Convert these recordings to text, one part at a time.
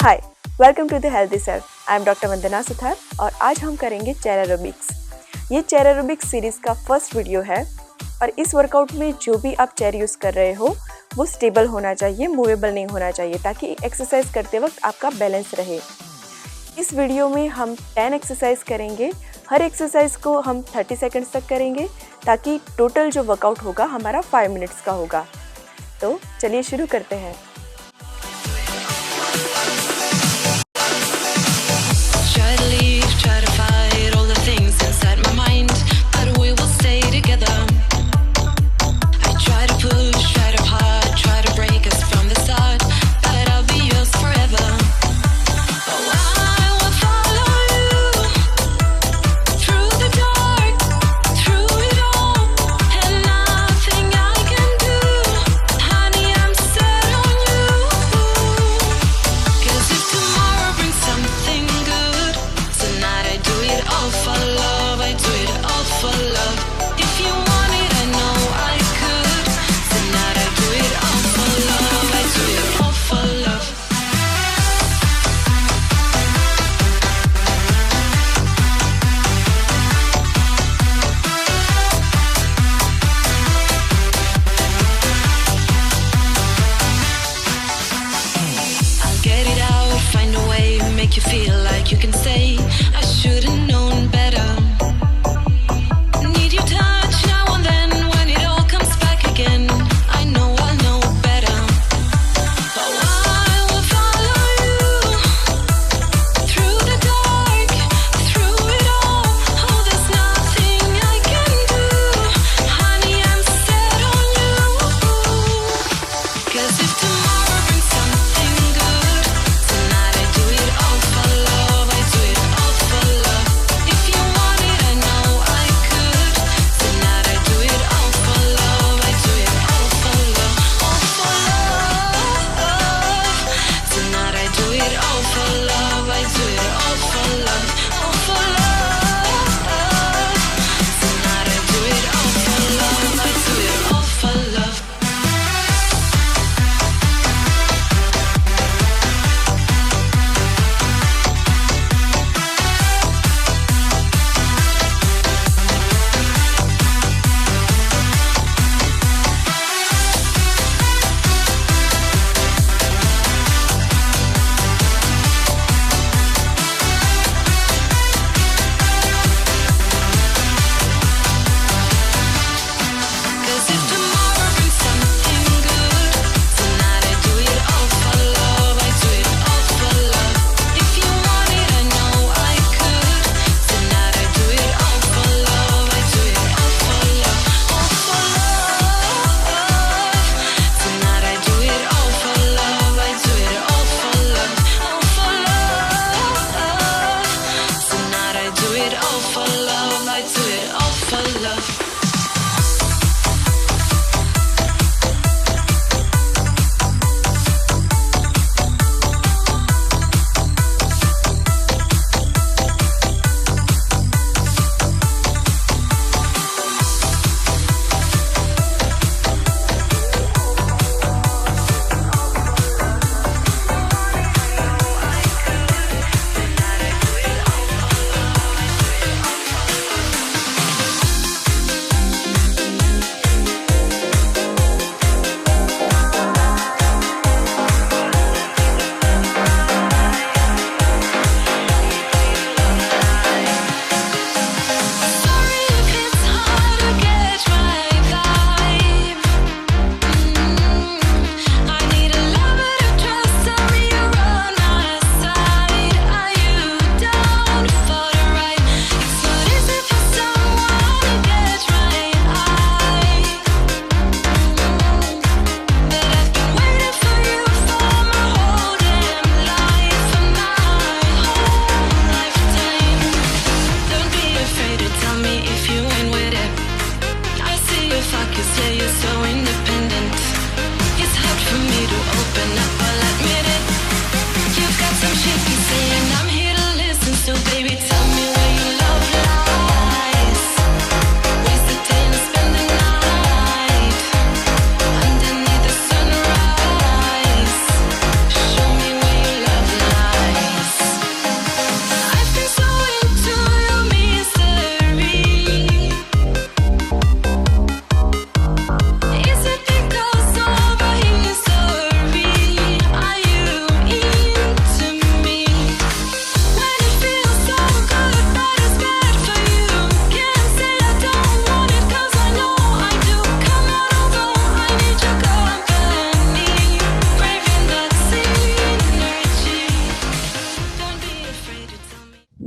Hi, welcome to the healthy self. I am doctor Vandana Suthar और आज हम करेंगे चेयर एरोबिक्स। ये चेयर एरोबिक्स सीरीज़ का फर्स्ट वीडियो है और इस वर्कआउट में जो भी आप चेयर यूज़ कर रहे हो वो स्टेबल होना चाहिए, मूवेबल नहीं होना चाहिए, ताकि एक्सरसाइज करते वक्त आपका बैलेंस रहे। इस वीडियो में हम 10 एक्सरसाइज करेंगे। हर एक्सरसाइज को हम 30 सेकंड्स तक करेंगे ताकि टोटल जो वर्कआउट होगा हमारा 5 मिनट्स का होगा। तो चलिए शुरू करते हैं। Make you feel like you can say I should have known better. Need your touch now and then when it all comes back again. I know I'll know better. Oh, I will follow you through the dark, through it all. Oh, there's nothing I can do. Honey, I'm set on you. 'Cause if tomorrow brings something good, tonight I do it all for love. I do it all for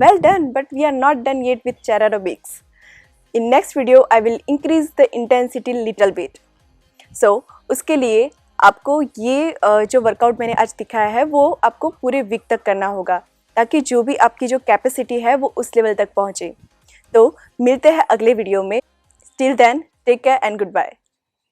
Well done, but we are not done yet with chair aerobics. In next video, I will increase the intensity little bit. So, उसके लिए आपको ये जो वर्कआउट मैंने आज दिखाया है वो आपको पूरे वीक तक करना होगा ताकि जो भी आपकी जो कैपेसिटी है वो उस लेवल तक पहुँचे। तो मिलते हैं अगले वीडियो में। Till then, take care and goodbye.